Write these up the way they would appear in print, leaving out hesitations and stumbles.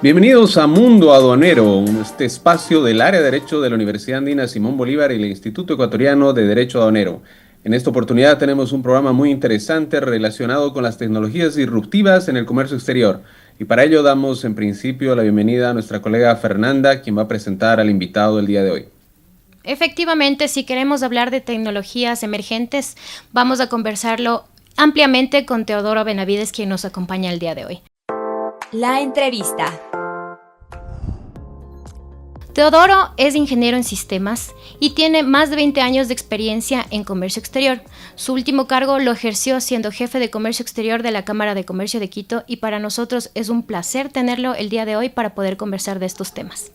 Bienvenidos a Mundo Aduanero, este espacio del área de Derecho de la Universidad Andina Simón Bolívar y el Instituto Ecuatoriano de Derecho Aduanero. En esta oportunidad tenemos un programa muy interesante relacionado con las tecnologías disruptivas en el comercio exterior. Y para ello damos en principio la bienvenida a nuestra colega Fernanda, quien va a presentar al invitado el día de hoy. Efectivamente, si queremos hablar de tecnologías emergentes, vamos a conversarlo ampliamente con Teodoro Benavides, quien nos acompaña el día de hoy. La entrevista. Teodoro es ingeniero en sistemas y tiene más de 20 años de experiencia en comercio exterior. Su último cargo lo ejerció siendo jefe de comercio exterior de la Cámara de Comercio de Quito y para nosotros es un placer tenerlo el día de hoy para poder conversar de estos temas.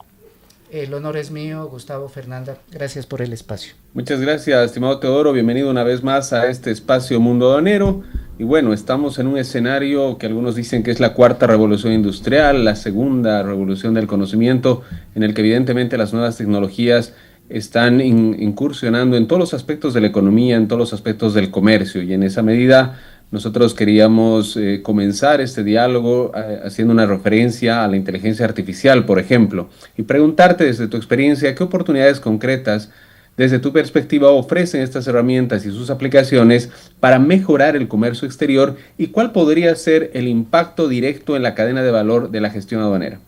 El honor es mío, Gustavo, Fernanda. Gracias por el espacio. Muchas gracias, estimado Teodoro. Bienvenido una vez más a este espacio Mundo Aduanero. Y bueno, estamos en un escenario que algunos dicen que es la cuarta revolución industrial, la segunda revolución del conocimiento, en el que evidentemente las nuevas tecnologías están incursionando en todos los aspectos de la economía, en todos los aspectos del comercio. Y en esa medida nosotros queríamos comenzar este diálogo haciendo una referencia a la inteligencia artificial, por ejemplo, y preguntarte desde tu experiencia qué oportunidades concretas, desde tu perspectiva, ofrecen estas herramientas y sus aplicaciones para mejorar el comercio exterior y cuál podría ser el impacto directo en la cadena de valor de la gestión aduanera.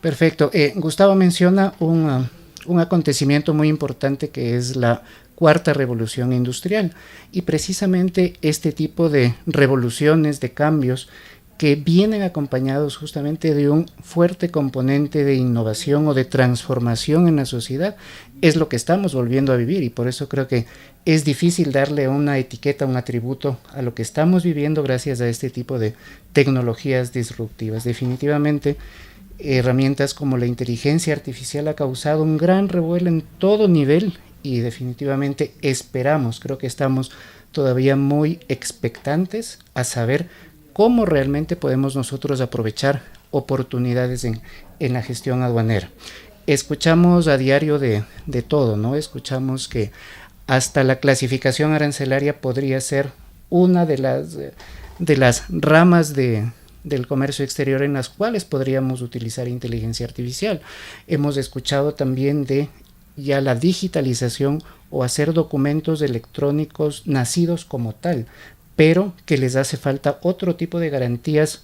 Perfecto. Gustavo menciona un acontecimiento muy importante que es la cuarta revolución industrial y precisamente este tipo de revoluciones, de cambios que vienen acompañados justamente de un fuerte componente de innovación o de transformación en la sociedad es lo que estamos volviendo a vivir y por eso creo que es difícil darle una etiqueta, un atributo a lo que estamos viviendo gracias a este tipo de tecnologías disruptivas. Definitivamente herramientas como la inteligencia artificial ha causado un gran revuelo en todo nivel y definitivamente esperamos, creo que estamos todavía muy expectantes a saber cómo realmente podemos nosotros aprovechar oportunidades en la gestión aduanera. Escuchamos a diario de todo, ¿no? Escuchamos que hasta la clasificación arancelaria podría ser una de las ramas del comercio exterior en las cuales podríamos utilizar inteligencia artificial. Hemos escuchado también de ya la digitalización o hacer documentos electrónicos nacidos como tal, pero que les hace falta otro tipo de garantías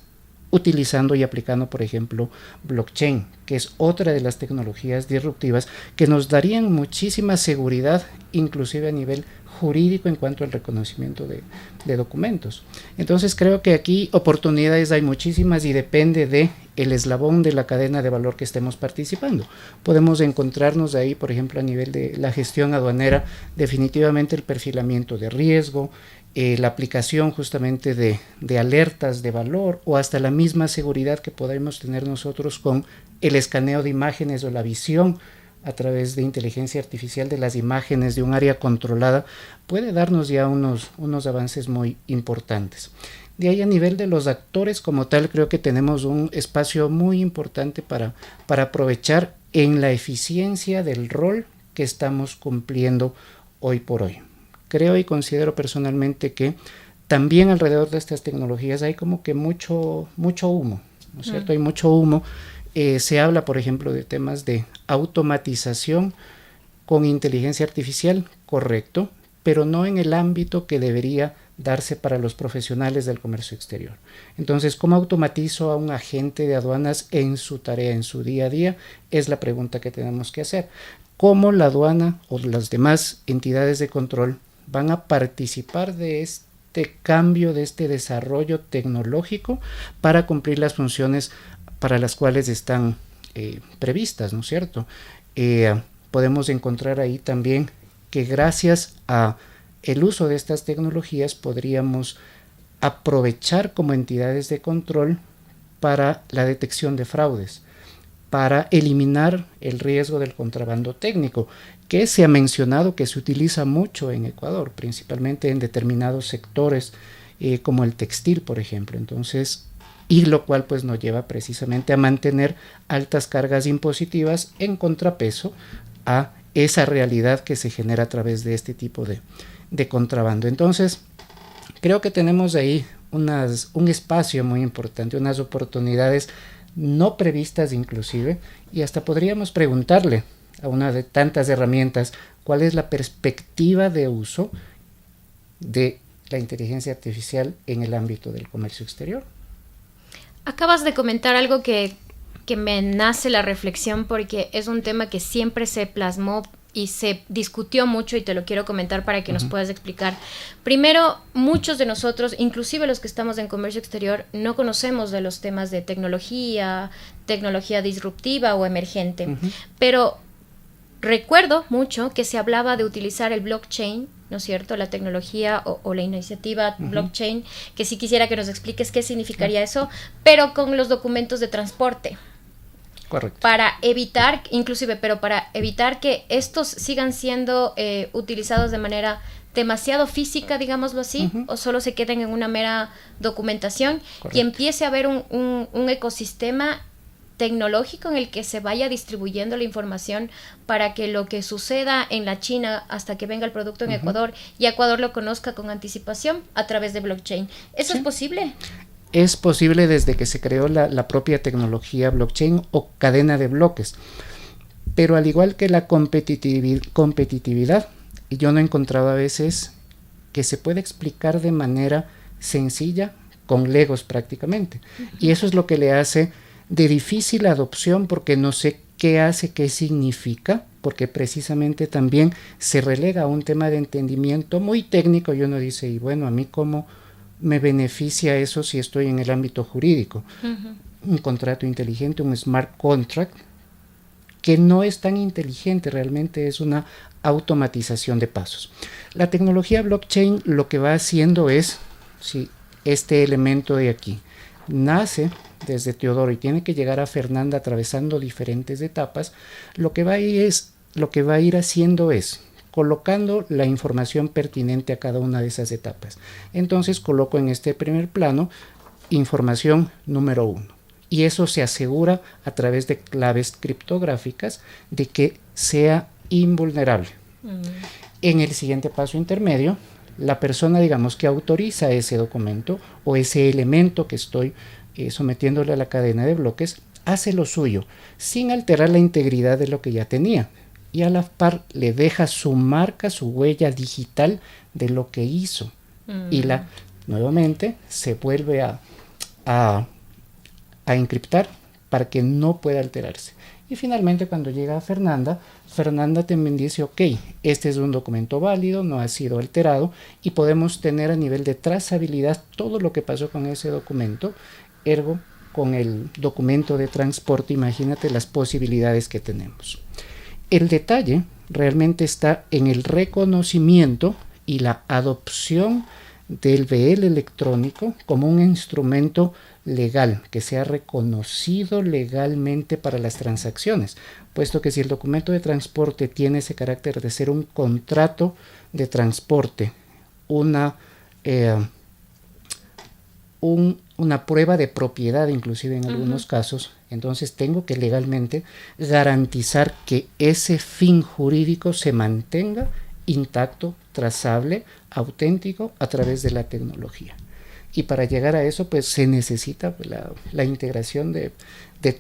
utilizando y aplicando, por ejemplo, blockchain, que es otra de las tecnologías disruptivas que nos darían muchísima seguridad, inclusive a nivel jurídico en cuanto al reconocimiento de documentos. Entonces creo que aquí oportunidades hay muchísimas y depende de el eslabón de la cadena de valor que estemos participando. Podemos encontrarnos ahí, por ejemplo, a nivel de la gestión aduanera, definitivamente el perfilamiento de riesgo, la aplicación justamente de alertas de valor o hasta la misma seguridad que podemos tener nosotros con el escaneo de imágenes o la visión a través de inteligencia artificial de las imágenes de un área controlada puede darnos ya unos avances muy importantes. De ahí a nivel de los actores como tal creo que tenemos un espacio muy importante para aprovechar en la eficiencia del rol que estamos cumpliendo hoy por hoy. Creo y considero personalmente que también alrededor de estas tecnologías hay como que mucho humo, ¿no es cierto? Hay mucho humo. Se habla, por ejemplo, de temas de automatización con inteligencia artificial, correcto, pero no en el ámbito que debería darse para los profesionales del comercio exterior. Entonces, ¿cómo automatizo a un agente de aduanas en su tarea, en su día a día? Es la pregunta que tenemos que hacer. ¿Cómo la aduana o las demás entidades de control van a participar de este cambio, de este desarrollo tecnológico para cumplir las funciones para las cuales están previstas, ¿no es cierto? Podemos encontrar ahí también que gracias a el uso de estas tecnologías podríamos aprovechar como entidades de control para la detección de fraudes, para eliminar el riesgo del contrabando técnico, que se ha mencionado que se utiliza mucho en Ecuador, principalmente en determinados sectores como el textil, por ejemplo. Entonces, y lo cual pues nos lleva precisamente a mantener altas cargas impositivas en contrapeso a esa realidad que se genera a través de este tipo de contrabando. Entonces, creo que tenemos ahí un espacio muy importante, unas oportunidades no previstas inclusive, y hasta podríamos preguntarle a una de tantas herramientas cuál es la perspectiva de uso de la inteligencia artificial en el ámbito del comercio exterior. Acabas de comentar algo que me nace la reflexión, porque es un tema que siempre se plasmó y se discutió mucho, y te lo quiero comentar para que nos puedas explicar. Primero, muchos de nosotros, inclusive los que estamos en comercio exterior, no conocemos de los temas de tecnología disruptiva o emergente, pero recuerdo mucho que se hablaba de utilizar el blockchain, ¿no es cierto?, la tecnología o la iniciativa blockchain, que sí quisiera que nos expliques qué significaría eso, pero con los documentos de transporte. Correcto. Para evitar que estos sigan siendo utilizados de manera demasiado física, digámoslo así, o solo se queden en una mera documentación. Correcto. Y empiece a haber un ecosistema tecnológico en el que se vaya distribuyendo la información para que lo que suceda en la China hasta que venga el producto en Ecuador, y Ecuador lo conozca con anticipación a través de blockchain. ¿Eso es posible? Es posible desde que se creó la propia tecnología blockchain o cadena de bloques. Pero al igual que la competitividad, yo no he encontrado a veces que se pueda explicar de manera sencilla, con legos prácticamente. Y eso es lo que le hace de difícil adopción, porque no sé qué hace, qué significa, porque precisamente también se relega a un tema de entendimiento muy técnico, y uno dice, y bueno, a mí cómo me beneficia eso si estoy en el ámbito jurídico. Un contrato inteligente, un smart contract, que no es tan inteligente, realmente es una automatización de pasos. La tecnología blockchain lo que va haciendo es, si este elemento de aquí nace desde Teodoro y tiene que llegar a Fernanda atravesando diferentes etapas, lo que va a ir haciendo es colocando la información pertinente a cada una de esas etapas. Entonces coloco en este primer plano información número 1, y eso se asegura a través de claves criptográficas de que sea invulnerable. En el siguiente paso intermedio, la persona, digamos, que autoriza ese documento o ese elemento que estoy sometiéndole a la cadena de bloques, hace lo suyo sin alterar la integridad de lo que ya tenía, y a la par le deja su marca, su huella digital de lo que hizo, y nuevamente se vuelve a encriptar para que no pueda alterarse. Y finalmente, cuando llega a Fernanda también dice, ok, este es un documento válido, no ha sido alterado, y podemos tener a nivel de trazabilidad todo lo que pasó con ese documento. Ergo, con el documento de transporte, imagínate las posibilidades que tenemos. El detalle realmente está en el reconocimiento y la adopción del BL electrónico como un instrumento legal, que sea reconocido legalmente para las transacciones, puesto que si el documento de transporte tiene ese carácter de ser un contrato de transporte, una prueba de propiedad inclusive en algunos casos, entonces tengo que legalmente garantizar que ese fin jurídico se mantenga intacto, trazable, auténtico a través de la tecnología. Y para llegar a eso, pues se necesita la integración de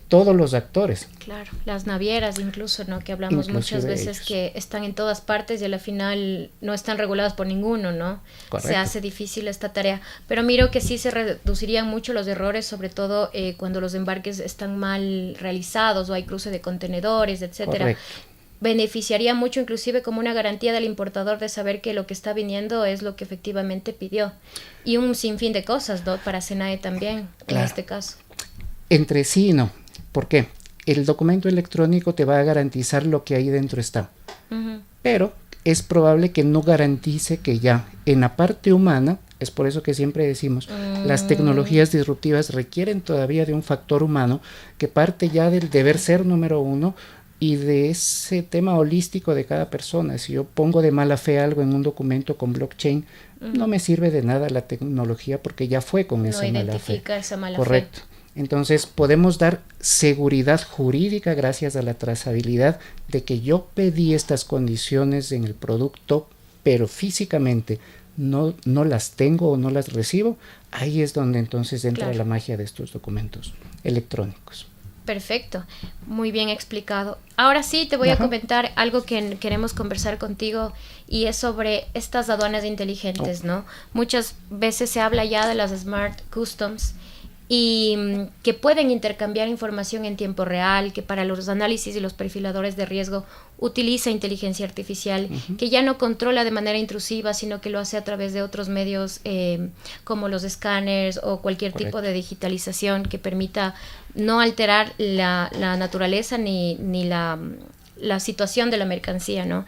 todos los actores. Claro, las navieras incluso, ¿no? Que hablamos inclusive muchas veces que están en todas partes y a la final no están reguladas por ninguno, ¿no? Correcto. Se hace difícil esta tarea. Pero miro que sí se reducirían mucho los errores, sobre todo cuando los embarques están mal realizados o hay cruce de contenedores, etcétera. Correcto. Beneficiaría mucho inclusive como una garantía del importador de saber que lo que está viniendo es lo que efectivamente pidió, y un sinfín de cosas, ¿no? Para SENAE también, claro. En este caso. Entre sí no. ¿Por qué? El documento electrónico te va a garantizar lo que ahí dentro está, pero es probable que no garantice que ya en la parte humana, es por eso que siempre decimos, las tecnologías disruptivas requieren todavía de un factor humano que parte ya del deber ser número 1 y de ese tema holístico de cada persona. Si yo pongo de mala fe algo en un documento con blockchain, no me sirve de nada la tecnología porque ya fue con esa mala fe. No identifica esa mala fe. Correcto. Entonces podemos dar seguridad jurídica gracias a la trazabilidad de que yo pedí estas condiciones en el producto, pero físicamente no las tengo o no las recibo, ahí es donde entonces entra la magia de estos documentos electrónicos. Perfecto, muy bien explicado. Ahora sí te voy a comentar algo que queremos conversar contigo y es sobre estas aduanas inteligentes, ¿no? Muchas veces se habla ya de las Smart Customs y que pueden intercambiar información en tiempo real, que para los análisis y los perfiladores de riesgo utiliza inteligencia artificial, que ya no controla de manera intrusiva, sino que lo hace a través de otros medios como los escáneres o cualquier tipo de digitalización que permita no alterar la naturaleza ni la situación de la mercancía, ¿no?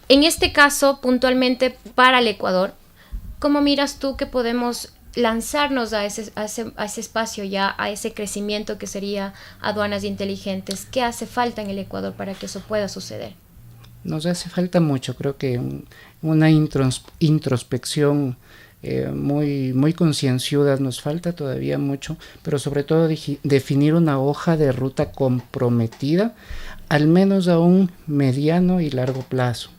En este caso, puntualmente para el Ecuador, ¿cómo miras tú que podemos lanzarnos a ese espacio ya, a ese crecimiento que sería aduanas inteligentes? ¿Qué hace falta en el Ecuador para que eso pueda suceder? Nos hace falta mucho, creo que una introspección muy concienzuda, nos falta todavía mucho, pero sobre todo definir una hoja de ruta comprometida, al menos a un mediano y largo plazo.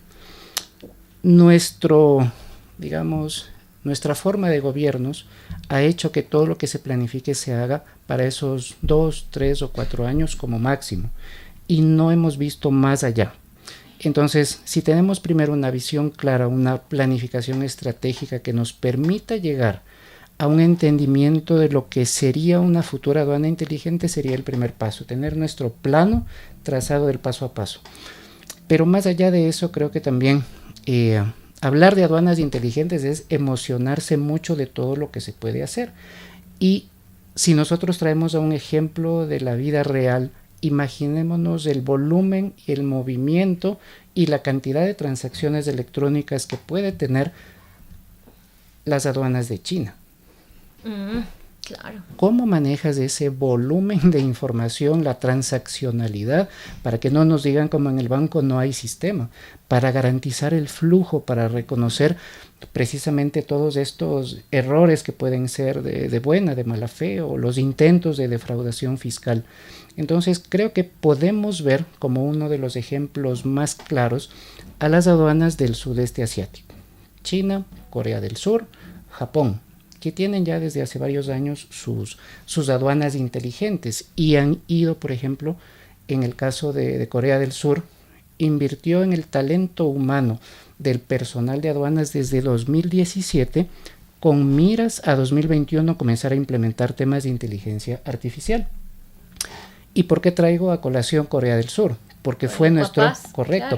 Nuestra forma de gobiernos ha hecho que todo lo que se planifique se haga para esos 2, 3 o 4 años como máximo, y no hemos visto más allá. Entonces, si tenemos primero una visión clara, una planificación estratégica que nos permita llegar a un entendimiento de lo que sería una futura aduana inteligente, sería el primer paso, tener nuestro plano trazado del paso a paso. Pero más allá de eso, creo que también hablar de aduanas inteligentes es emocionarse mucho de todo lo que se puede hacer. Y si nosotros traemos a un ejemplo de la vida real, imaginémonos el volumen, el movimiento y la cantidad de transacciones electrónicas que puede tener las aduanas de China. Claro. ¿Cómo manejas ese volumen de información, la transaccionalidad, para que no nos digan como en el banco no hay sistema, para garantizar el flujo, para reconocer precisamente todos estos errores que pueden ser de buena, de mala fe, o los intentos de defraudación fiscal? Entonces creo que podemos ver como uno de los ejemplos más claros a las aduanas del sudeste asiático: China, Corea del Sur, Japón, que tienen ya desde hace varios años sus aduanas inteligentes, y han ido, por ejemplo, en el caso de Corea del Sur, invirtió en el talento humano del personal de aduanas desde 2017, con miras a 2021 comenzar a implementar temas de inteligencia artificial. ¿Y por qué traigo a colación Corea del Sur? Porque fue nuestro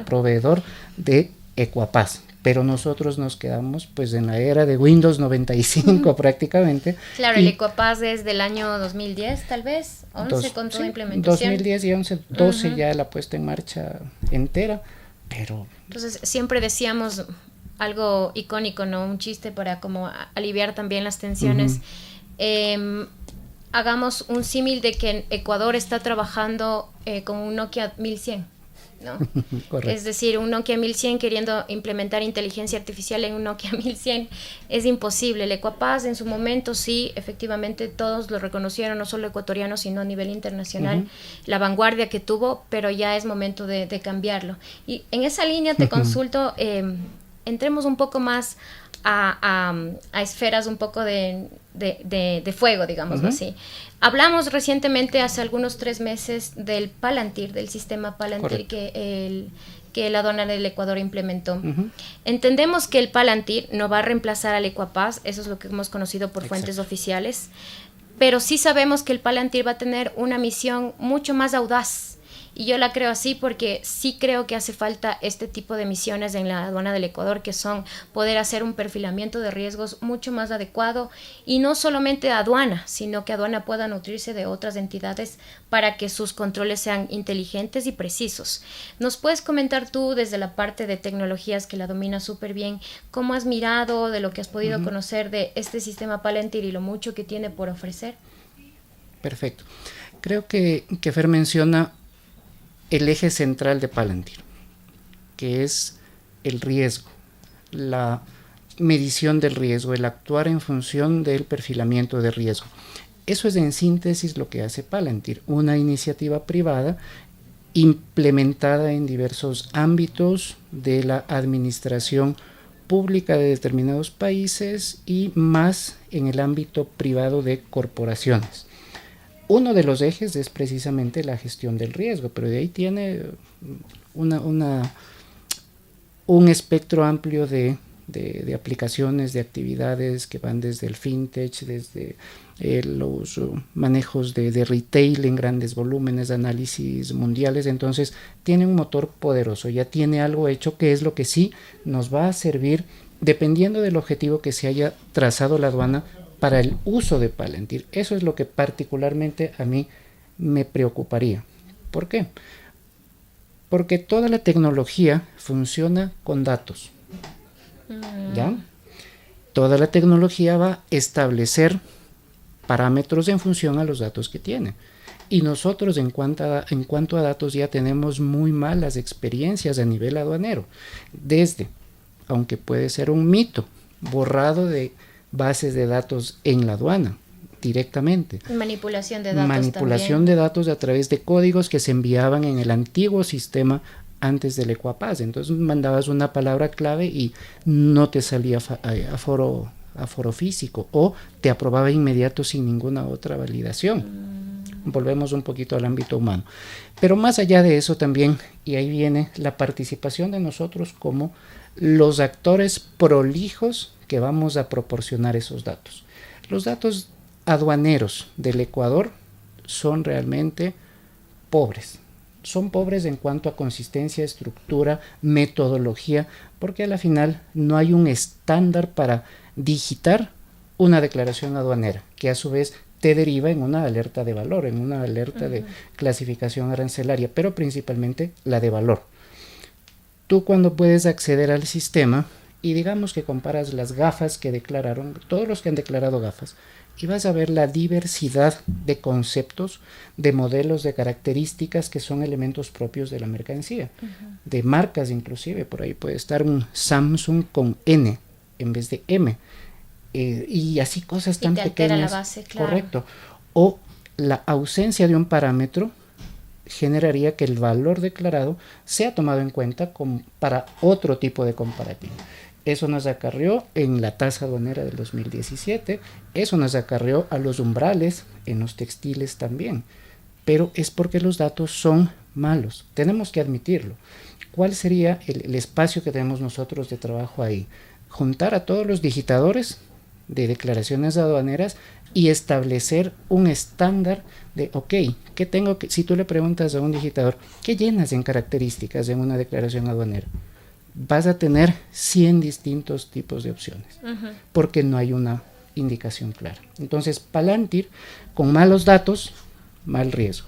proveedor de Equapaz. Pero nosotros nos quedamos pues en la era de Windows 95 prácticamente. Claro, el Equapaz es del año 2010 tal vez, 11 con toda implementación. 2010 y 11, 12 ya la puesta en marcha entera, pero... Entonces siempre decíamos algo icónico, ¿no? Un chiste para como aliviar también las tensiones. Hagamos un símil de que en Ecuador está trabajando con un Nokia 1100. ¿no? Es decir, un Nokia 1100 queriendo implementar inteligencia artificial en un Nokia 1100 es imposible. El Equapaz en su momento sí, efectivamente todos lo reconocieron, no solo ecuatorianos sino a nivel internacional, la vanguardia que tuvo, pero ya es momento de cambiarlo. Y en esa línea te consulto, entremos un poco más a esferas un poco de fuego, digámoslo así. Hablamos recientemente, hace algunos 3 meses, del Palantir, del sistema Palantir que la aduana del Ecuador implementó. Entendemos que el Palantir no va a reemplazar al Equapaz, eso es lo que hemos conocido por fuentes oficiales, pero sí sabemos que el Palantir va a tener una misión mucho más audaz. Y yo la creo así porque sí creo que hace falta este tipo de misiones en la aduana del Ecuador, que son poder hacer un perfilamiento de riesgos mucho más adecuado, y no solamente aduana, sino que aduana pueda nutrirse de otras entidades para que sus controles sean inteligentes y precisos. ¿Nos puedes comentar tú, desde la parte de tecnologías que la dominas súper bien, cómo has mirado, de lo que has podido conocer de este sistema Palantir y lo mucho que tiene por ofrecer? Perfecto. Creo que Fer menciona el eje central de Palantir, que es el riesgo, la medición del riesgo, el actuar en función del perfilamiento de riesgo. Eso es en síntesis lo que hace Palantir, una iniciativa privada implementada en diversos ámbitos de la administración pública de determinados países y más en el ámbito privado de corporaciones. Uno de los ejes es precisamente la gestión del riesgo, pero de ahí tiene un espectro amplio de aplicaciones, de actividades que van desde el fintech, desde los manejos de retail en grandes volúmenes, análisis mundiales. Entonces tiene un motor poderoso, ya tiene algo hecho, que es lo que sí nos va a servir, dependiendo del objetivo que se haya trazado la aduana, para el uso de Palantir. Eso es lo que particularmente a mí me preocuparía. ¿Por qué? Porque toda la tecnología funciona con datos, ¿ya? Toda la tecnología va a establecer parámetros en función a los datos que tiene. Y nosotros en cuanto a datos ya tenemos muy malas experiencias a nivel aduanero. Desde, aunque puede ser un mito, borrado de bases de datos en la aduana directamente. Manipulación de datos. Manipulación también de datos a través de códigos que se enviaban en el antiguo sistema antes del Ecuapaz. Entonces mandabas una palabra clave y no te salía aforo físico, o te aprobaba inmediato sin ninguna otra validación. Volvemos un poquito al ámbito humano. Pero más allá de eso también, y ahí viene la participación de nosotros como los actores prolijos que vamos a proporcionar esos datos. Los datos aduaneros del Ecuador son realmente pobres. Son pobres en cuanto a consistencia, estructura, metodología, porque a la final no hay un estándar para digitar una declaración aduanera, que a su vez te deriva en una alerta de valor, en una alerta de clasificación arancelaria, pero principalmente la de valor. Tú cuando puedes acceder al sistema y digamos que comparas las gafas que declararon, todos los que han declarado gafas, y vas a ver la diversidad de conceptos, de modelos, de características que son elementos propios de la mercancía, de marcas inclusive. Por ahí puede estar un Samsung con N en vez de M, y así cosas tan pequeñas. La base, claro. Correcto. O la ausencia de un parámetro generaría que el valor declarado sea tomado en cuenta para otro tipo de comparativo. Eso nos acarreó en la tasa aduanera del 2017, eso nos acarreó a los umbrales en los textiles también, pero es porque los datos son malos, tenemos que admitirlo. ¿Cuál sería el espacio que tenemos nosotros de trabajo ahí? Juntar a todos los digitadores de declaraciones aduaneras y establecer un estándar de, ¿qué tengo que? Si tú le preguntas a un digitador, ¿qué llenas en características en una declaración aduanera? Vas a tener 100 distintos tipos de opciones, porque no hay una indicación clara. Entonces, Palantir, con malos datos, mal riesgo.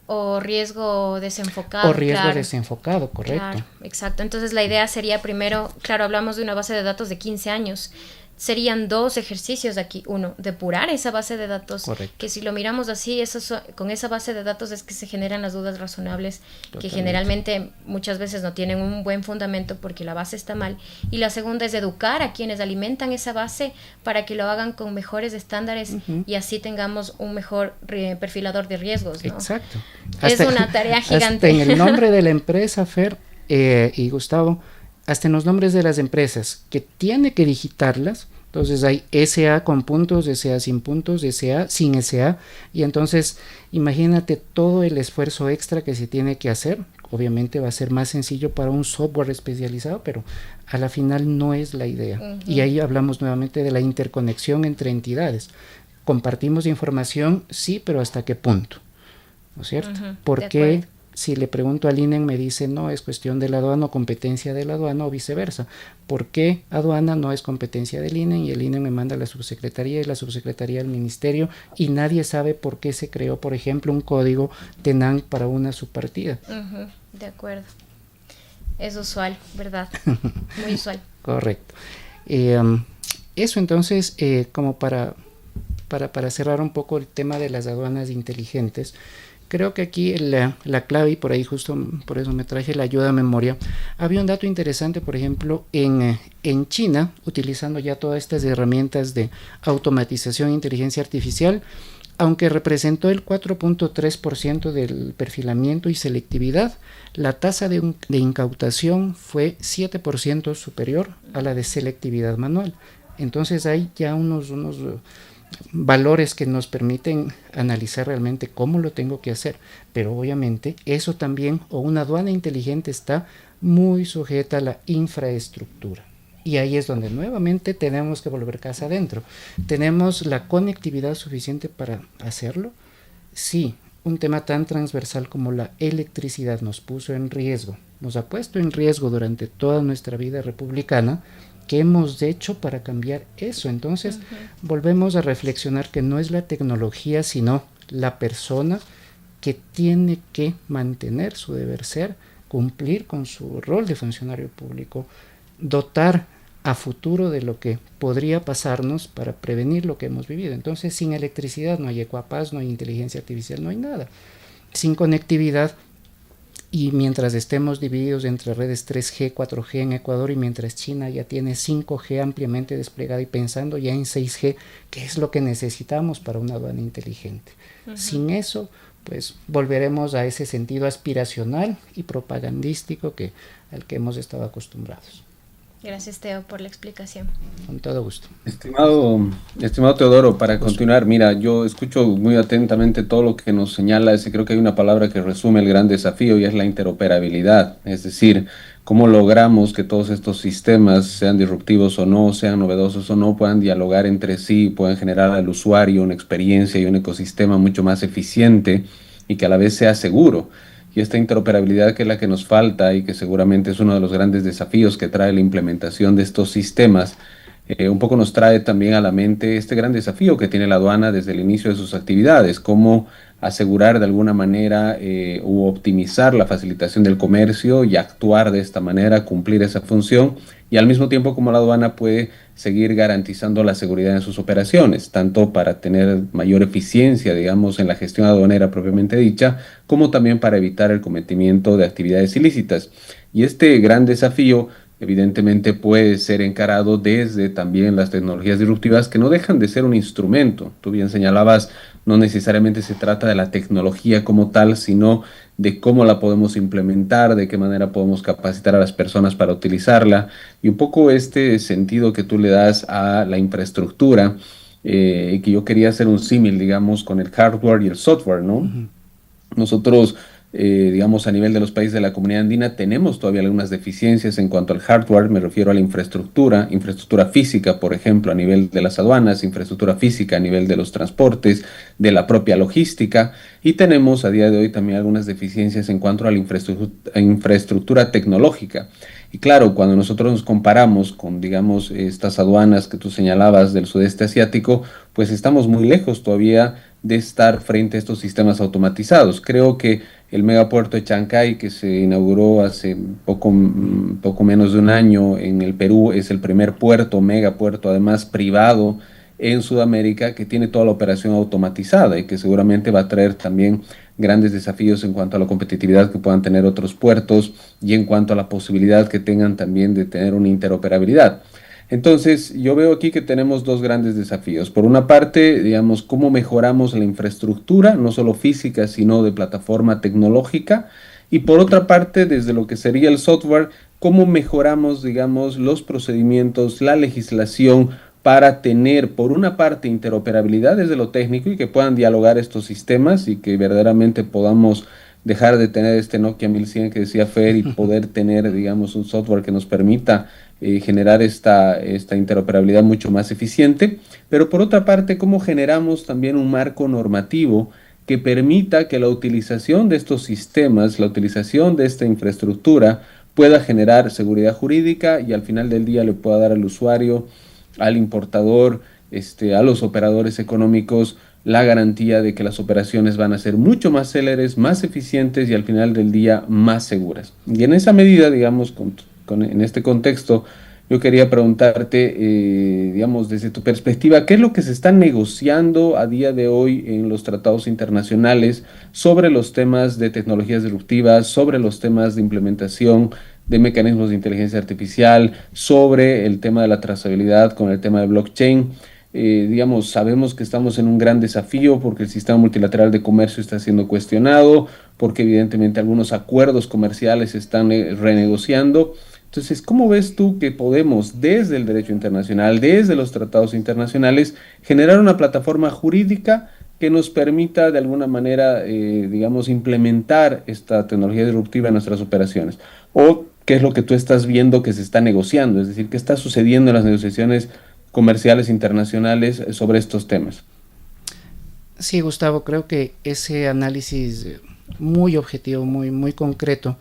O riesgo desenfocado. O riesgo desenfocado, correcto. Claro, exacto. Entonces, la idea sería primero, claro, hablamos de una base de datos de 15 años. Serían dos ejercicios aquí. Uno, depurar esa base de datos. Correcto. Que si lo miramos así, con esa base de datos es que se generan las dudas razonables. Totalmente. Que generalmente muchas veces no tienen un buen fundamento porque la base está mal. Y la segunda es educar a quienes alimentan esa base para que lo hagan con mejores estándares y así tengamos un mejor perfilador de riesgos, ¿no? Exacto. Es una tarea gigante. Hasta en el nombre de la empresa, Fer y Gustavo, hasta en los nombres de las empresas, que tiene que digitarlas. Entonces hay SA con puntos, SA sin puntos, SA sin SA, y entonces imagínate todo el esfuerzo extra que se tiene que hacer. Obviamente va a ser más sencillo para un software especializado, pero a la final no es la idea. Y ahí hablamos nuevamente de la interconexión entre entidades. Compartimos información, sí, pero ¿hasta qué punto? ¿No es cierto? Porque si le pregunto al INE me dice no, es cuestión de la aduana o competencia de la aduana, o viceversa. ¿Por qué aduana no es competencia del INE y el INE me manda a la subsecretaría y la subsecretaría al ministerio y nadie sabe por qué se creó, por ejemplo, un código TENAN para una subpartida? De acuerdo. Es usual, ¿verdad? Muy usual. Correcto. Eso entonces, como para cerrar un poco el tema de las aduanas inteligentes, creo que aquí la clave, y por ahí justo por eso me traje la ayuda a memoria, había un dato interesante, por ejemplo, en China, utilizando ya todas estas herramientas de automatización e inteligencia artificial, aunque representó el 4.3% del perfilamiento y selectividad, la tasa de incautación fue 7% superior a la de selectividad manual. Entonces hay ya unos valores que nos permiten analizar realmente cómo lo tengo que hacer, pero obviamente eso también, o una aduana inteligente, está muy sujeta a la infraestructura. Y ahí es donde nuevamente tenemos que volver casa adentro. ¿Tenemos la conectividad suficiente para hacerlo? Sí, un tema tan transversal como la electricidad nos puso en riesgo, nos ha puesto en riesgo durante toda nuestra vida republicana. ¿Qué hemos hecho para cambiar eso? Entonces, volvemos a reflexionar que no es la tecnología, sino la persona que tiene que mantener su deber ser, cumplir con su rol de funcionario público, dotar a futuro de lo que podría pasarnos para prevenir lo que hemos vivido. Entonces, sin electricidad no hay Ecuapaz, no hay inteligencia artificial, no hay nada. Sin conectividad, y mientras estemos divididos entre redes 3G, 4G en Ecuador, y mientras China ya tiene 5G ampliamente desplegada y pensando ya en 6G, que es lo que necesitamos para una aduana inteligente. Sin eso, pues volveremos a ese sentido aspiracional y propagandístico al que hemos estado acostumbrados. Gracias, Teo, por la explicación. Con todo gusto. Estimado Teodoro, para continuar, mira, yo escucho muy atentamente todo lo que nos señalas y creo que hay una palabra que resume el gran desafío y es la interoperabilidad. Es decir, cómo logramos que todos estos sistemas, sean disruptivos o no, sean novedosos o no, puedan dialogar entre sí, puedan generar al usuario una experiencia y un ecosistema mucho más eficiente y que a la vez sea seguro. Y esta interoperabilidad, que es la que nos falta y que seguramente es uno de los grandes desafíos que trae la implementación de estos sistemas, un poco nos trae también a la mente este gran desafío que tiene la aduana desde el inicio de sus actividades, cómo asegurar de alguna manera u optimizar la facilitación del comercio y actuar de esta manera, cumplir esa función, y al mismo tiempo como la aduana puede seguir garantizando la seguridad en sus operaciones, tanto para tener mayor eficiencia, digamos, en la gestión aduanera propiamente dicha, como también para evitar el cometimiento de actividades ilícitas. Y este gran desafío evidentemente puede ser encarado desde también las tecnologías disruptivas, que no dejan de ser un instrumento. Tú bien señalabas, no necesariamente se trata de la tecnología como tal, sino de cómo la podemos implementar, de qué manera podemos capacitar a las personas para utilizarla, y un poco este sentido que tú le das a la infraestructura, que yo quería hacer un símil, digamos, con el hardware y el software, ¿no? Nosotros, digamos, a nivel de los países de la Comunidad Andina, tenemos todavía algunas deficiencias en cuanto al hardware. Me refiero a la infraestructura física, por ejemplo, a nivel de las aduanas, infraestructura física a nivel de los transportes, de la propia logística, y tenemos a día de hoy también algunas deficiencias en cuanto a la infraestructura tecnológica. Y claro, cuando nosotros nos comparamos con, digamos, estas aduanas que tú señalabas del sudeste asiático, pues estamos muy lejos todavía de estar frente a estos sistemas automatizados. Creo que el megapuerto de Chancay, que se inauguró hace poco menos de un año en el Perú, es el primer megapuerto además privado en Sudamérica que tiene toda la operación automatizada y que seguramente va a traer también grandes desafíos en cuanto a la competitividad que puedan tener otros puertos y en cuanto a la posibilidad que tengan también de tener una interoperabilidad. Entonces, yo veo aquí que tenemos dos grandes desafíos. Por una parte, digamos, cómo mejoramos la infraestructura, no solo física, sino de plataforma tecnológica. Y por otra parte, desde lo que sería el software, cómo mejoramos, digamos, los procedimientos, la legislación, para tener, por una parte, interoperabilidad desde lo técnico y que puedan dialogar estos sistemas y que verdaderamente podamos dejar de tener este Nokia 1100 que decía Fer y poder tener, digamos, un software que nos permita generar esta interoperabilidad mucho más eficiente. Pero por otra parte, cómo generamos también un marco normativo que permita que la utilización de estos sistemas, la utilización de esta infraestructura pueda generar seguridad jurídica y al final del día le pueda dar al usuario, al importador, a los operadores económicos, la garantía de que las operaciones van a ser mucho más céleres, más eficientes y al final del día más seguras. Y en esa medida, digamos, en este contexto, yo quería preguntarte, digamos, desde tu perspectiva, ¿qué es lo que se está negociando a día de hoy en los tratados internacionales sobre los temas de tecnologías disruptivas, sobre los temas de implementación de mecanismos de inteligencia artificial, sobre el tema de la trazabilidad con el tema de blockchain? digamos, sabemos que estamos en un gran desafío porque el sistema multilateral de comercio está siendo cuestionado, porque evidentemente algunos acuerdos comerciales se están renegociando. Entonces, ¿cómo ves tú que podemos, desde el derecho internacional, desde los tratados internacionales, generar una plataforma jurídica que nos permita de alguna manera, digamos, implementar esta tecnología disruptiva en nuestras operaciones? ¿O qué es lo que tú estás viendo que se está negociando? Es decir, ¿qué está sucediendo en las negociaciones comerciales internacionales sobre estos temas? Sí, Gustavo, creo que ese análisis muy objetivo, muy concreto,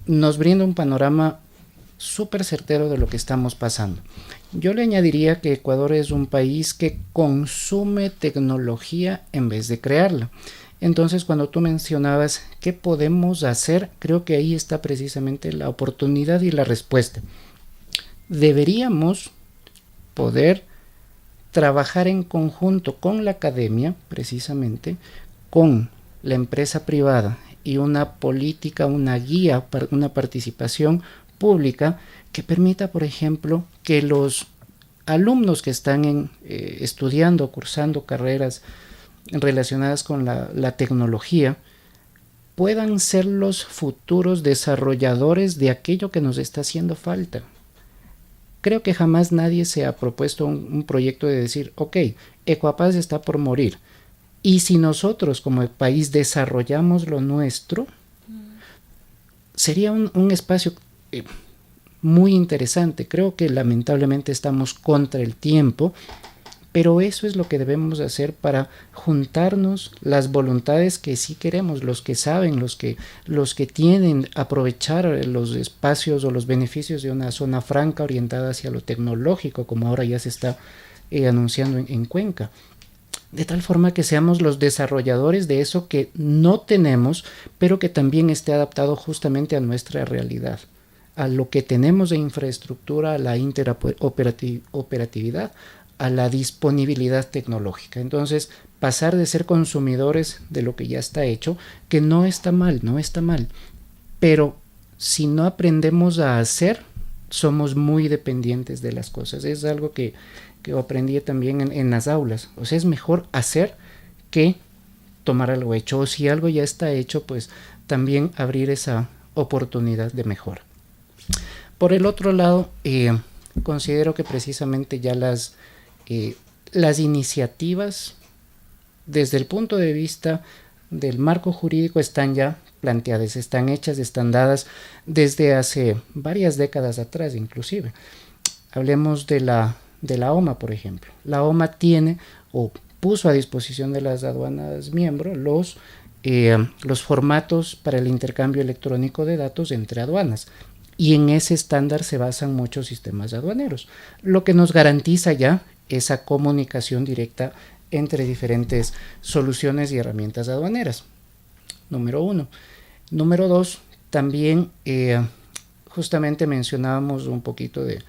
nos brinda un panorama súper certero de lo que estamos pasando. Yo le añadiría que Ecuador es un país que consume tecnología en vez de crearla. Entonces, cuando tú mencionabas qué podemos hacer, creo que ahí está precisamente la oportunidad y la respuesta. Deberíamos poder trabajar en conjunto con la academia, precisamente, con la empresa privada y una política, una guía, una participación pública que permita, por ejemplo, que los alumnos que están estudiando, cursando carreras relacionadas con la tecnología, puedan ser los futuros desarrolladores de aquello que nos está haciendo falta. Creo que jamás nadie se ha propuesto un proyecto de decir, ok, Ecuapaz está por morir, y si nosotros como país desarrollamos lo nuestro, sería un espacio muy interesante. Creo que lamentablemente estamos contra el tiempo, pero eso es lo que debemos hacer para juntarnos las voluntades que sí queremos, los que saben, los que tienen aprovechar los espacios o los beneficios de una zona franca orientada hacia lo tecnológico, como ahora ya se está anunciando en Cuenca. De tal forma que seamos los desarrolladores de eso que no tenemos, pero que también esté adaptado justamente a nuestra realidad, a lo que tenemos de infraestructura, a la interoperatividad, a la disponibilidad tecnológica. Entonces, pasar de ser consumidores de lo que ya está hecho, que no está mal, pero si no aprendemos a hacer, somos muy dependientes de las cosas. Es algo que aprendí también en las aulas. O sea, es mejor hacer que tomar algo hecho. O si algo ya está hecho, pues también abrir esa oportunidad de mejora. Por el otro lado, considero que precisamente ya las iniciativas desde el punto de vista del marco jurídico están ya planteadas, están hechas, están dadas desde hace varias décadas atrás inclusive. Hablemos de la OMA, por ejemplo. La OMA tiene o puso a disposición de las aduanas miembros los formatos para el intercambio electrónico de datos entre aduanas. Y en ese estándar se basan muchos sistemas aduaneros, lo que nos garantiza ya esa comunicación directa entre diferentes soluciones y herramientas aduaneras. Número 1. Número 2, también justamente mencionábamos un poquito de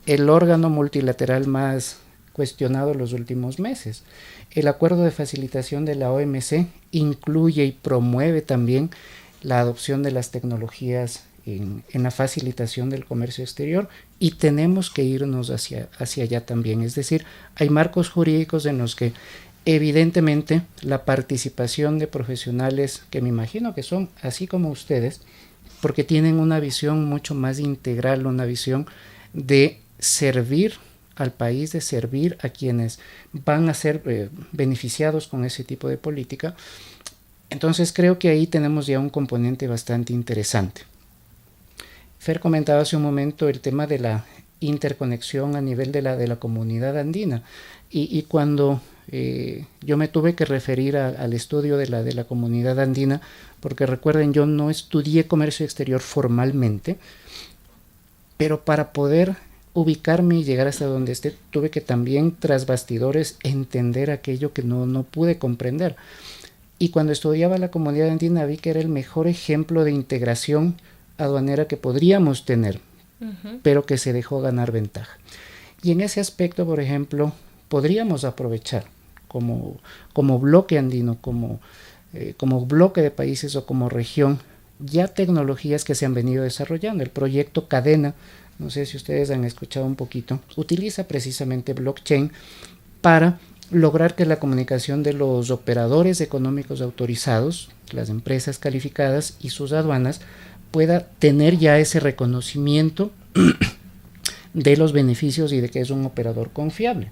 el órgano multilateral más cuestionado en los últimos meses. El acuerdo de facilitación de la OMC incluye y promueve también la adopción de las tecnologías en la facilitación del comercio exterior, y tenemos que irnos hacia allá también. Es decir, hay marcos jurídicos en los que evidentemente la participación de profesionales que me imagino que son así como ustedes, porque tienen una visión mucho más integral, una visión de servir al país, de servir a quienes van a ser beneficiados con ese tipo de política. Entonces creo que ahí tenemos ya un componente bastante interesante. Fer comentaba hace un momento el tema de la interconexión a nivel de la comunidad andina, y cuando yo me tuve que referir al estudio de la comunidad andina, porque recuerden, yo no estudié comercio exterior formalmente, pero para poder ubicarme y llegar hasta donde esté, tuve que también tras bastidores entender aquello que no pude comprender. Y cuando estudiaba la comunidad andina vi que era el mejor ejemplo de integración aduanera que podríamos tener, pero que se dejó ganar ventaja. Y en ese aspecto, por ejemplo, podríamos aprovechar como bloque andino, como bloque de países o como región, ya tecnologías que se han venido desarrollando. El proyecto Cadena no sé si ustedes han escuchado un poquito, utiliza precisamente blockchain para lograr que la comunicación de los operadores económicos autorizados, las empresas calificadas y sus aduanas, pueda tener ya ese reconocimiento de los beneficios y de que es un operador confiable.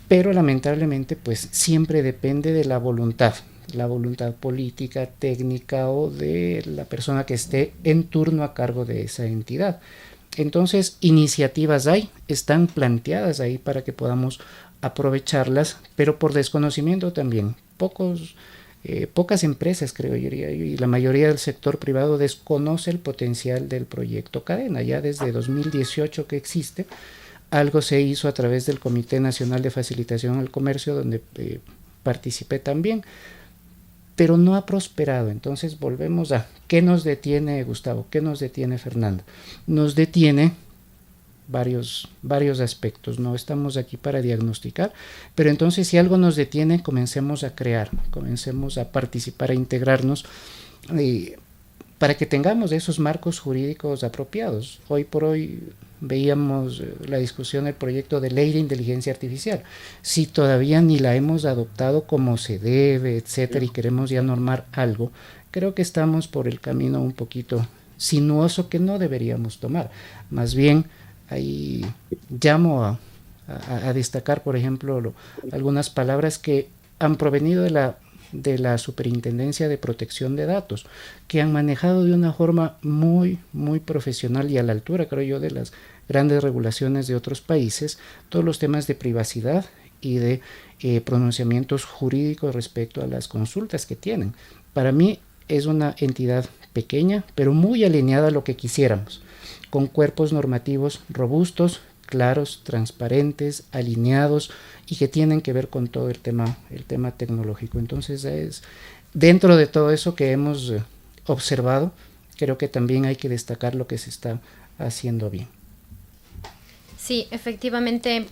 Pero lamentablemente pues siempre depende de la voluntad política, técnica o de la persona que esté en turno a cargo de esa entidad. Entonces, iniciativas están planteadas ahí para que podamos aprovecharlas, pero por desconocimiento también. Pocas empresas, creo yo, y la mayoría del sector privado desconoce el potencial del proyecto Cadena. Ya desde 2018 que existe, algo se hizo a través del Comité Nacional de Facilitación al Comercio, donde participé también, pero no ha prosperado. Entonces volvemos a ¿qué nos detiene, Gustavo? ¿Qué nos detiene, Fernanda? Nos detiene varios aspectos. No estamos aquí para diagnosticar, pero entonces si algo nos detiene, comencemos a crear, comencemos a participar, a integrarnos para que tengamos esos marcos jurídicos apropiados. Hoy por hoy veíamos la discusión del proyecto de ley de inteligencia artificial. Si todavía ni la hemos adoptado como se debe, etcétera, y queremos ya normar algo, creo que estamos por el camino un poquito sinuoso que no deberíamos tomar. Más bien, ahí llamo a destacar, por ejemplo, algunas palabras que han provenido de la Superintendencia de Protección de Datos, que han manejado de una forma muy, muy profesional y a la altura, creo yo, de las grandes regulaciones de otros países, todos los temas de privacidad y de pronunciamientos jurídicos respecto a las consultas que tienen. Para mí es una entidad pequeña, pero muy alineada a lo que quisiéramos, con cuerpos normativos robustos, claros, transparentes, alineados y que tienen que ver con todo el tema tecnológico. Entonces, dentro de todo eso que hemos observado, creo que también hay que destacar lo que se está haciendo bien. Sí, efectivamente,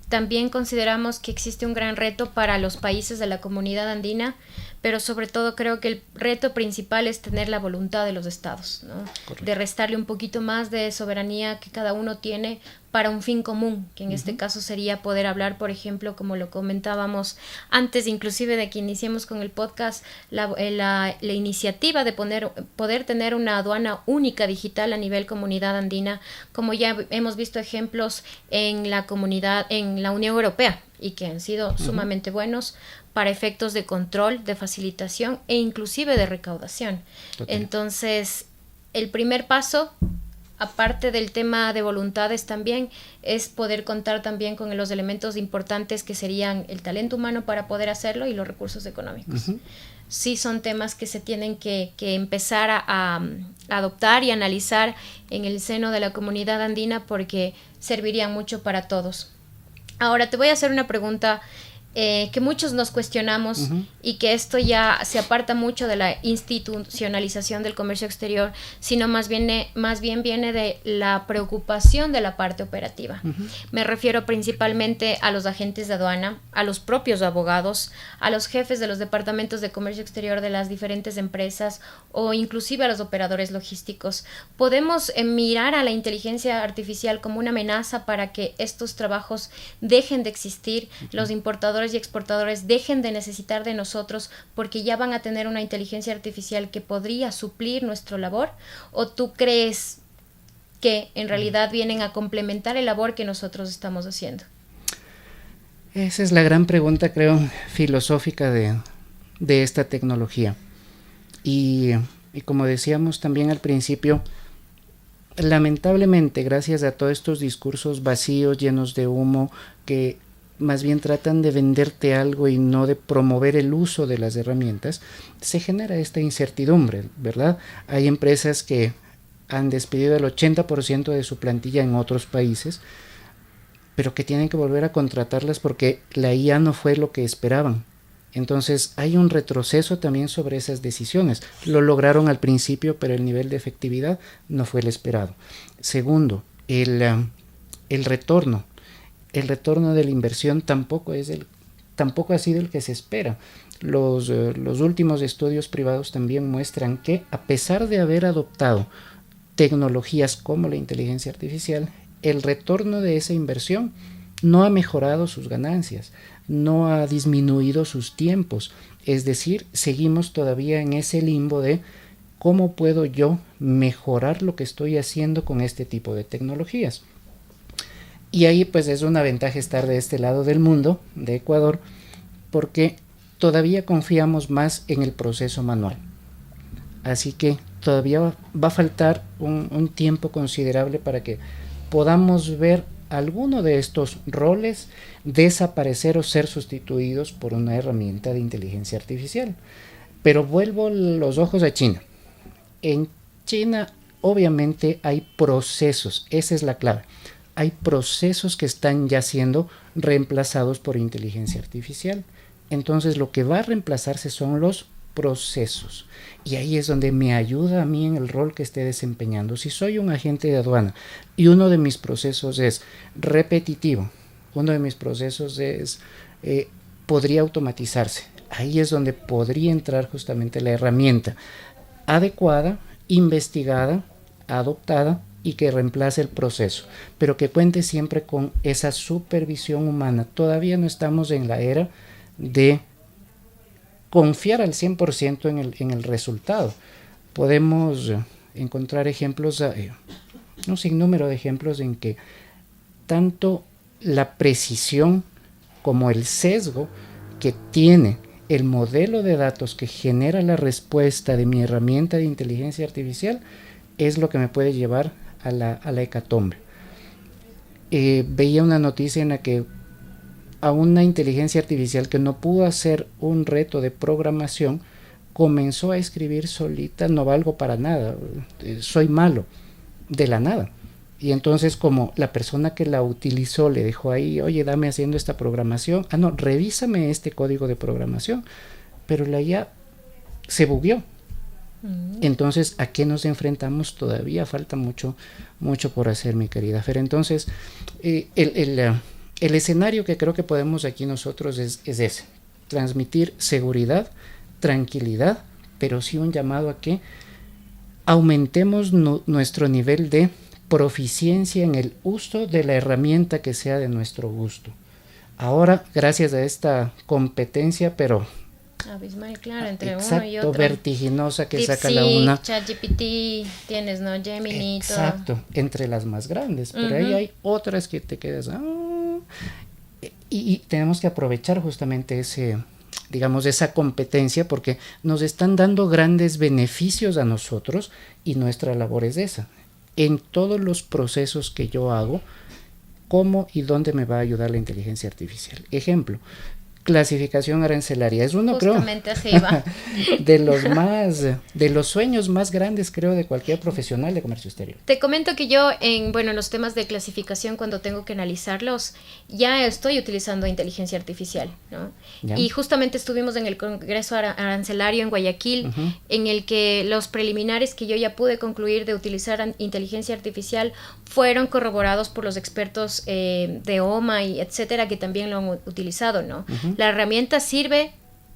también consideramos que existe un gran reto para los países de la comunidad andina, pero sobre todo creo que el reto principal es tener la voluntad de los estados, ¿no? De restarle un poquito más de soberanía que cada uno tiene para un fin común, que en este caso sería poder hablar, por ejemplo, como lo comentábamos antes, inclusive de que iniciemos con el podcast, la iniciativa de poder tener una aduana única digital a nivel comunidad andina, como ya hemos visto ejemplos en la comunidad, en la Unión Europea, y que han sido sumamente buenos para efectos de control, de facilitación e inclusive de recaudación. Okay. Entonces, el primer paso, aparte del tema de voluntades también, es poder contar también con los elementos importantes que serían el talento humano para poder hacerlo y los recursos económicos. Sí son temas que se tienen que empezar a adoptar y analizar en el seno de la comunidad andina porque servirían mucho para todos. Ahora te voy a hacer una pregunta que muchos nos cuestionamos y que esto ya se aparta mucho de la institucionalización del comercio exterior, sino más bien viene de la preocupación de la parte operativa. Me refiero principalmente a los agentes de aduana, a los propios abogados, a los jefes de los departamentos de comercio exterior de las diferentes empresas o inclusive a los operadores logísticos. ¿Podemos mirar a la inteligencia artificial como una amenaza para que estos trabajos dejen de existir, los importadores y exportadores dejen de necesitar de nosotros porque ya van a tener una inteligencia artificial que podría suplir nuestra labor? ¿O tú crees que en realidad vienen a complementar el labor que nosotros estamos haciendo? Esa es la gran pregunta, creo, filosófica de esta tecnología. Y como decíamos también al principio, lamentablemente, gracias a todos estos discursos vacíos, llenos de humo, que más bien tratan de venderte algo y no de promover el uso de las herramientas, se genera esta incertidumbre, ¿verdad? Hay empresas que han despedido el 80% de su plantilla en otros países, pero que tienen que volver a contratarlas porque la IA no fue lo que esperaban. Entonces hay un retroceso también sobre esas decisiones. Lo lograron al principio, pero el nivel de efectividad no fue el esperado. Segundo, el retorno. El retorno de la inversión tampoco ha sido el que se espera. Los últimos estudios privados también muestran que a pesar de haber adoptado tecnologías como la inteligencia artificial, el retorno de esa inversión no ha mejorado sus ganancias, no ha disminuido sus tiempos. Es decir, seguimos todavía en ese limbo de cómo puedo yo mejorar lo que estoy haciendo con este tipo de tecnologías. Y ahí pues es una ventaja estar de este lado del mundo, de Ecuador, porque todavía confiamos más en el proceso manual. Así que todavía va a faltar un tiempo considerable para que podamos ver alguno de estos roles desaparecer o ser sustituidos por una herramienta de inteligencia artificial. Pero vuelvo los ojos a China. En China obviamente hay procesos, esa es la clave. Hay procesos que están ya siendo reemplazados por inteligencia artificial. Entonces lo que va a reemplazarse son los procesos. Y ahí es donde me ayuda a mí en el rol que esté desempeñando. Si soy un agente de aduana y uno de mis procesos es repetitivo, uno de mis procesos es podría automatizarse. Ahí es donde podría entrar justamente la herramienta adecuada, investigada, adoptada y que reemplace el proceso, pero que cuente siempre con esa supervisión humana. Todavía no estamos en la era de confiar al 100% en el resultado. Podemos encontrar ejemplos, un sinnúmero de ejemplos en que tanto la precisión como el sesgo que tiene el modelo de datos que genera la respuesta de mi herramienta de inteligencia artificial es lo que me puede llevar a la hecatombe. Veía una noticia en la que a una inteligencia artificial que no pudo hacer un reto de programación comenzó a escribir solita: no valgo para nada, soy malo, de la nada. Y entonces, como la persona que la utilizó le dejó ahí: oye, dame haciendo esta programación, no, revísame este código de programación, pero la IA se bugueó. Entonces, ¿a qué nos enfrentamos? Todavía falta mucho por hacer, mi querida Fer. Entonces, el escenario que creo que podemos aquí nosotros es ese: transmitir seguridad, tranquilidad, pero sí un llamado a que aumentemos nuestro nivel de proficiencia en el uso de la herramienta que sea de nuestro gusto. Ahora, gracias a esta competencia, pero abismal, claro, entre exacto, uno y otro, vertiginosa que DeepSeek, saca la una. ChatGPT, tienes, ¿no? Gemini, exacto, todo. Entre las más grandes, pero ahí hay otras que te quedas. Y tenemos que aprovechar justamente esa competencia, porque nos están dando grandes beneficios a nosotros y nuestra labor es esa. En todos los procesos que yo hago, ¿cómo y dónde me va a ayudar la inteligencia artificial? Ejemplo, clasificación arancelaria. Es uno, justamente creo, así va. de los sueños más grandes, creo, de cualquier profesional de comercio exterior. Te comento que yo en los temas de clasificación, cuando tengo que analizarlos, ya estoy utilizando inteligencia artificial, ¿no? Y justamente estuvimos en el Congreso Arancelario en Guayaquil, en el que los preliminares que yo ya pude concluir de utilizar inteligencia artificial fueron corroborados por los expertos de OMA y etcétera, que también lo han utilizado, ¿no? La herramienta sirve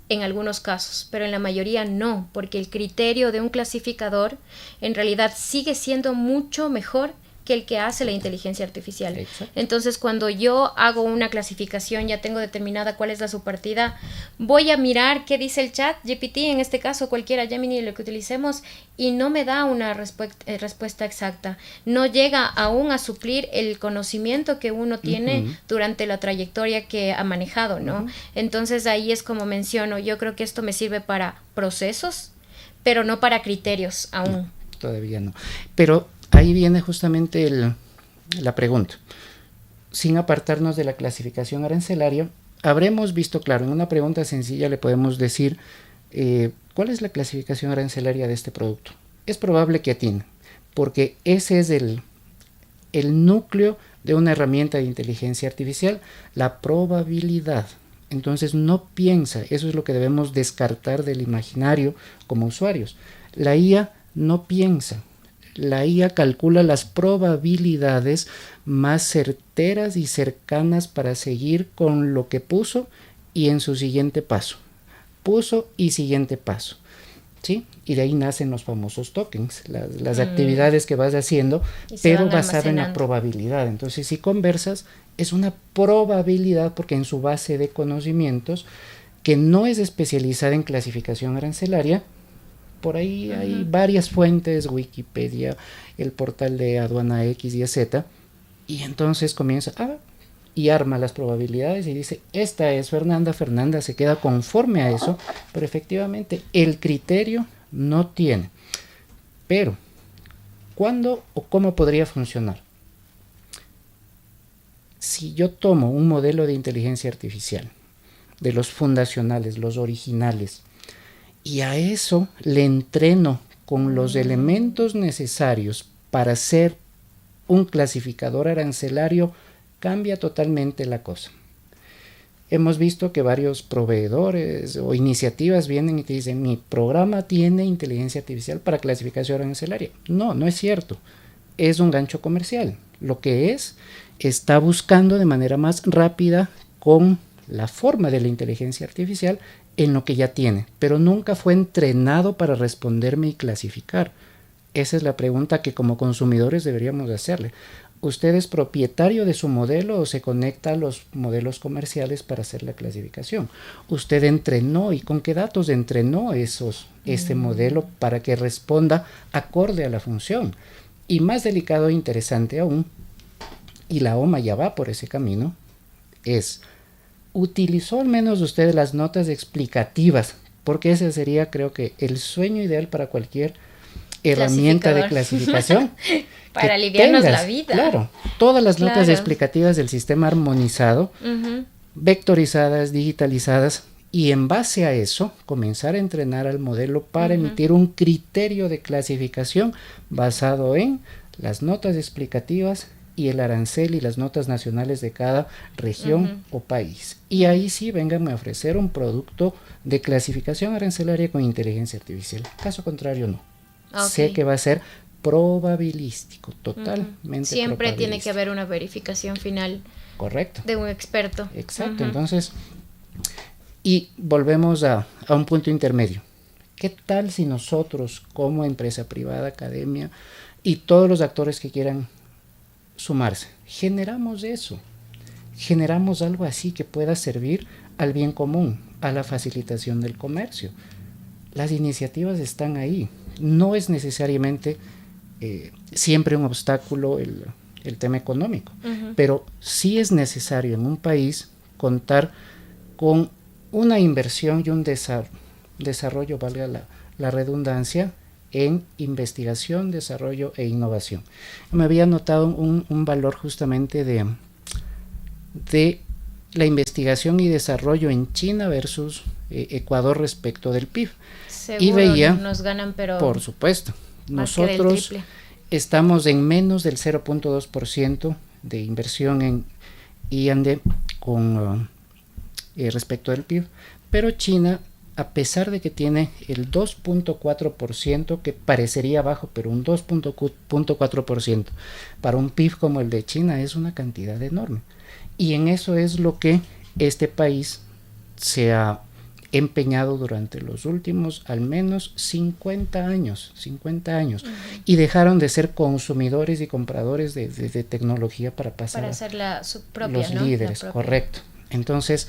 en algunos casos, pero en la mayoría no, porque el criterio de un clasificador en realidad sigue siendo mucho mejor que el que hace la inteligencia artificial. Exacto. Entonces, cuando yo hago una clasificación, ya tengo determinada cuál es la subpartida, voy a mirar qué dice el chat GPT, en este caso cualquiera, Gemini, lo que utilicemos, y no me da una respuesta exacta. No llega aún a suplir el conocimiento que uno tiene durante la trayectoria que ha manejado, ¿no? Entonces, ahí es como menciono, yo creo que esto me sirve para procesos, pero no para criterios aún. No, todavía no. Pero ahí viene justamente la pregunta. Sin apartarnos de la clasificación arancelaria, habremos visto, claro, en una pregunta sencilla le podemos decir ¿cuál es la clasificación arancelaria de este producto? Es probable que atine, porque ese es el núcleo de una herramienta de inteligencia artificial, la probabilidad. Entonces no piensa, eso es lo que debemos descartar del imaginario como usuarios. La IA no piensa. La IA calcula las probabilidades más certeras y cercanas para seguir con lo que puso y en su siguiente paso. Puso y siguiente paso. ¿sí? Y de ahí nacen los famosos tokens, las actividades que vas haciendo, pero basado en la probabilidad. Entonces, si conversas, es una probabilidad porque en su base de conocimientos, que no es especializada en clasificación arancelaria, por ahí hay varias fuentes, Wikipedia, el portal de aduana X y Z, y entonces comienza y arma las probabilidades y dice, esta es Fernanda, Fernanda se queda conforme a eso, pero efectivamente el criterio no tiene. Pero, ¿cuándo o cómo podría funcionar? Si yo tomo un modelo de inteligencia artificial, de los fundacionales, los originales, y a eso le entreno con los elementos necesarios para ser un clasificador arancelario, cambia totalmente la cosa. Hemos visto que varios proveedores o iniciativas vienen y te dicen, mi programa tiene inteligencia artificial para clasificación arancelaria. No, no es cierto. Es un gancho comercial. Lo que está buscando de manera más rápida con la forma de la inteligencia artificial en lo que ya tiene, pero nunca fue entrenado para responderme y clasificar. Esa es la pregunta que como consumidores deberíamos hacerle. ¿Usted es propietario de su modelo o se conecta a los modelos comerciales para hacer la clasificación? ¿Usted entrenó y con qué datos entrenó este modelo para que responda acorde a la función? Y más delicado e interesante aún, y la OMA ya va por ese camino, ¿utilizó al menos usted las notas explicativas? Porque ese sería, creo que, el sueño ideal para cualquier herramienta de clasificación. Para aliviarnos la vida. Claro, todas las notas explicativas del sistema armonizado, vectorizadas, digitalizadas, y en base a eso comenzar a entrenar al modelo para emitir un criterio de clasificación basado en las notas explicativas y el arancel y las notas nacionales de cada región o país. Y ahí sí vengan a ofrecer un producto de clasificación arancelaria con inteligencia artificial. Caso contrario, no. Sé que va a ser probabilístico, totalmente siempre tiene que haber una verificación final. Correcto. De un experto. Exacto, entonces, y volvemos a un punto intermedio. ¿Qué tal si nosotros, como empresa privada, academia y todos los actores que quieran sumarse, generamos eso? Generamos algo así que pueda servir al bien común, a la facilitación del comercio. Las iniciativas están ahí. No es necesariamente siempre un obstáculo el tema económico, pero sí es necesario en un país contar con una inversión y un desarrollo, valga la redundancia, en investigación, desarrollo e innovación. Me había notado un valor justamente de la investigación y desarrollo en China versus Ecuador respecto del PIB. Seguro y veía, nos ganan, pero por supuesto, nosotros estamos en menos del 0.2% de inversión en I+D con respecto del PIB, pero China, a pesar de que tiene el 2.4%, que parecería bajo, pero un 2.4% para un PIB como el de China es una cantidad enorme. Y en eso es lo que este país se ha empeñado durante los últimos al menos 50 años, y dejaron de ser consumidores y compradores de tecnología para pasar para ser su propia, los líderes, correcto. Entonces,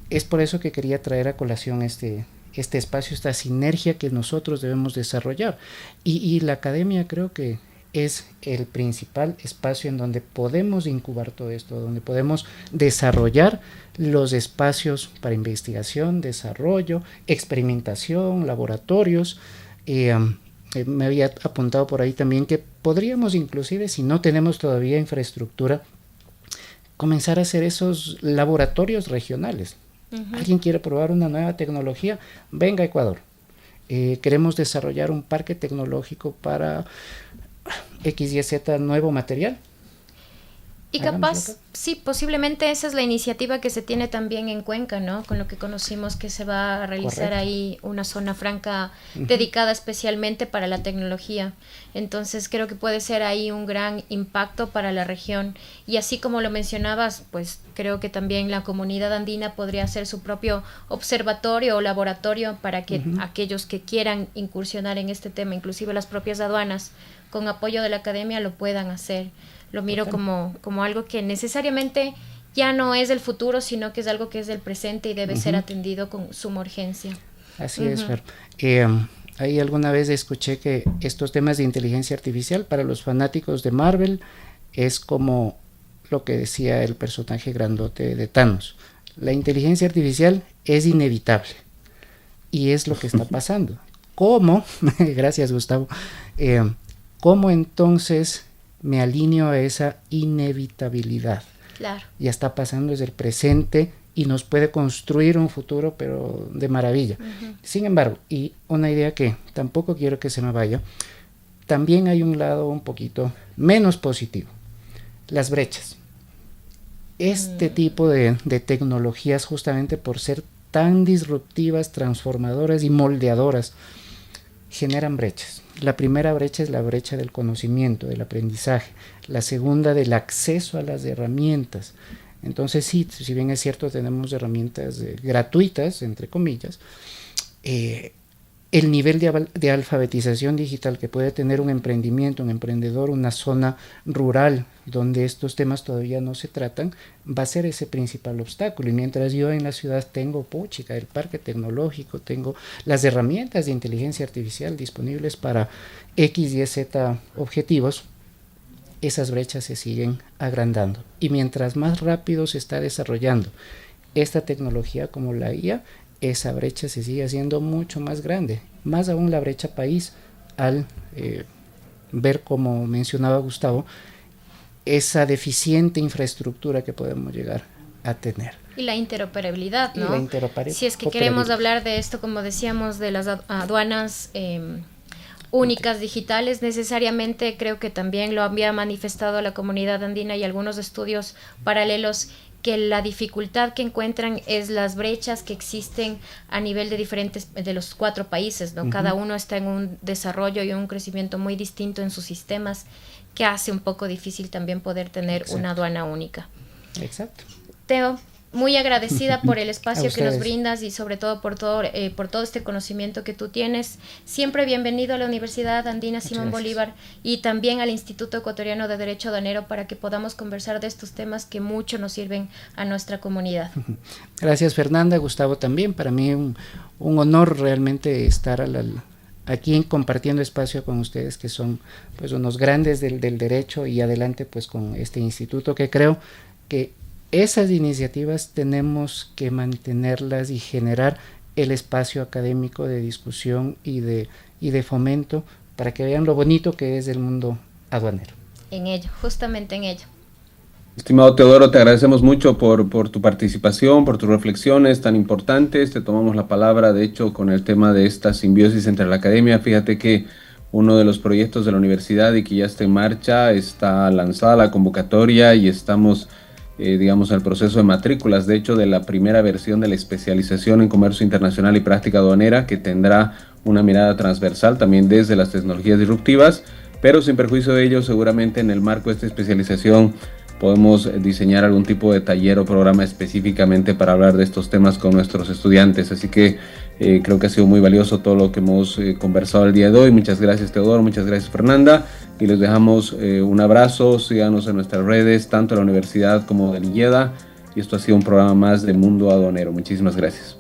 es por eso que quería traer a colación este espacio, esta sinergia que nosotros debemos desarrollar. Y la academia creo que es el principal espacio en donde podemos incubar todo esto, donde podemos desarrollar los espacios para investigación, desarrollo, experimentación, laboratorios. Me había apuntado por ahí también que podríamos inclusive, si no tenemos todavía infraestructura, comenzar a hacer esos laboratorios regionales. ¿Alguien quiere probar una nueva tecnología? Venga a Ecuador. Queremos desarrollar un parque tecnológico para XYZ nuevo material. Y capaz, sí, posiblemente esa es la iniciativa que se tiene también en Cuenca, ¿no? Con lo que conocimos que se va a realizar Correcto. ahí una zona franca dedicada especialmente para la tecnología. Entonces creo que puede ser ahí un gran impacto para la región. Y así como lo mencionabas, pues creo que también la comunidad andina podría hacer su propio observatorio o laboratorio para que aquellos que quieran incursionar en este tema, inclusive las propias aduanas, con apoyo de la academia lo puedan hacer. Lo miro como algo que necesariamente ya no es el futuro, sino que es algo que es del presente y debe ser atendido con suma urgencia. Así es, Fer. Ahí alguna vez escuché que estos temas de inteligencia artificial para los fanáticos de Marvel es como lo que decía el personaje grandote de Thanos. La inteligencia artificial es inevitable y es lo que está pasando. ¿Cómo? Gracias, Gustavo. ¿Cómo entonces me alineo a esa inevitabilidad? Claro. Ya está pasando, es el presente y nos puede construir un futuro, pero de maravilla. Sin embargo, y una idea que tampoco quiero que se me vaya, también hay un lado un poquito menos positivo, las brechas. Este tipo de tecnologías, justamente por ser tan disruptivas, transformadoras y moldeadoras, generan brechas. La primera brecha es la brecha del conocimiento, del aprendizaje. La segunda, del acceso a las herramientas. Entonces sí, si bien es cierto, tenemos herramientas gratuitas, entre comillas, el nivel de alfabetización digital que puede tener un emprendimiento, un emprendedor, una zona rural donde estos temas todavía no se tratan, va a ser ese principal obstáculo. Y mientras yo en la ciudad tengo el parque tecnológico, tengo las herramientas de inteligencia artificial disponibles para X, Y, Z objetivos, esas brechas se siguen agrandando. Y mientras más rápido se está desarrollando esta tecnología como la IA, esa brecha se sigue haciendo mucho más grande, más aún la brecha país, al ver, como mencionaba Gustavo, esa deficiente infraestructura que podemos llegar a tener. Y la interoperabilidad, ¿no? Y la interoperabilidad. Si es que queremos hablar de esto, como decíamos, de las aduanas únicas digitales, necesariamente creo que también lo había manifestado la comunidad andina y algunos estudios paralelos, que la dificultad que encuentran es las brechas que existen a nivel de los 4 países, ¿no? Cada uno está en un desarrollo y un crecimiento muy distinto en sus sistemas, que hace un poco difícil también poder tener una aduana única. Exacto. Teo, muy agradecida por el espacio que nos brindas y sobre todo por todo este conocimiento que tú tienes. Siempre bienvenido a la Universidad Andina Simón Bolívar y también al Instituto Ecuatoriano de Derecho Aduanero para que podamos conversar de estos temas que mucho nos sirven a nuestra comunidad. Gracias, Fernanda. Gustavo, también para mí un honor realmente estar aquí compartiendo espacio con ustedes, que son pues unos grandes del derecho, y adelante pues con este instituto, que creo que esas iniciativas tenemos que mantenerlas y generar el espacio académico de discusión y de fomento para que vean lo bonito que es el mundo aduanero. En ello, justamente en ello. Estimado Teodoro, te agradecemos mucho por tu participación, por tus reflexiones tan importantes. Te tomamos la palabra, de hecho, con el tema de esta simbiosis entre la academia. Fíjate que uno de los proyectos de la universidad y que ya está en marcha, está lanzada la convocatoria y estamos digamos, el proceso de matrículas, de hecho, de la primera versión de la especialización en comercio internacional y práctica aduanera, que tendrá una mirada transversal también desde las tecnologías disruptivas, pero sin perjuicio de ello, seguramente en el marco de esta especialización podemos diseñar algún tipo de taller o programa específicamente para hablar de estos temas con nuestros estudiantes. Así que creo que ha sido muy valioso todo lo que hemos conversado el día de hoy. Muchas gracias, Teodoro, muchas gracias, Fernanda, y les dejamos un abrazo. Síganos en nuestras redes, tanto de la universidad como de IEDA, y esto ha sido un programa más de Mundo Aduanero. Muchísimas gracias.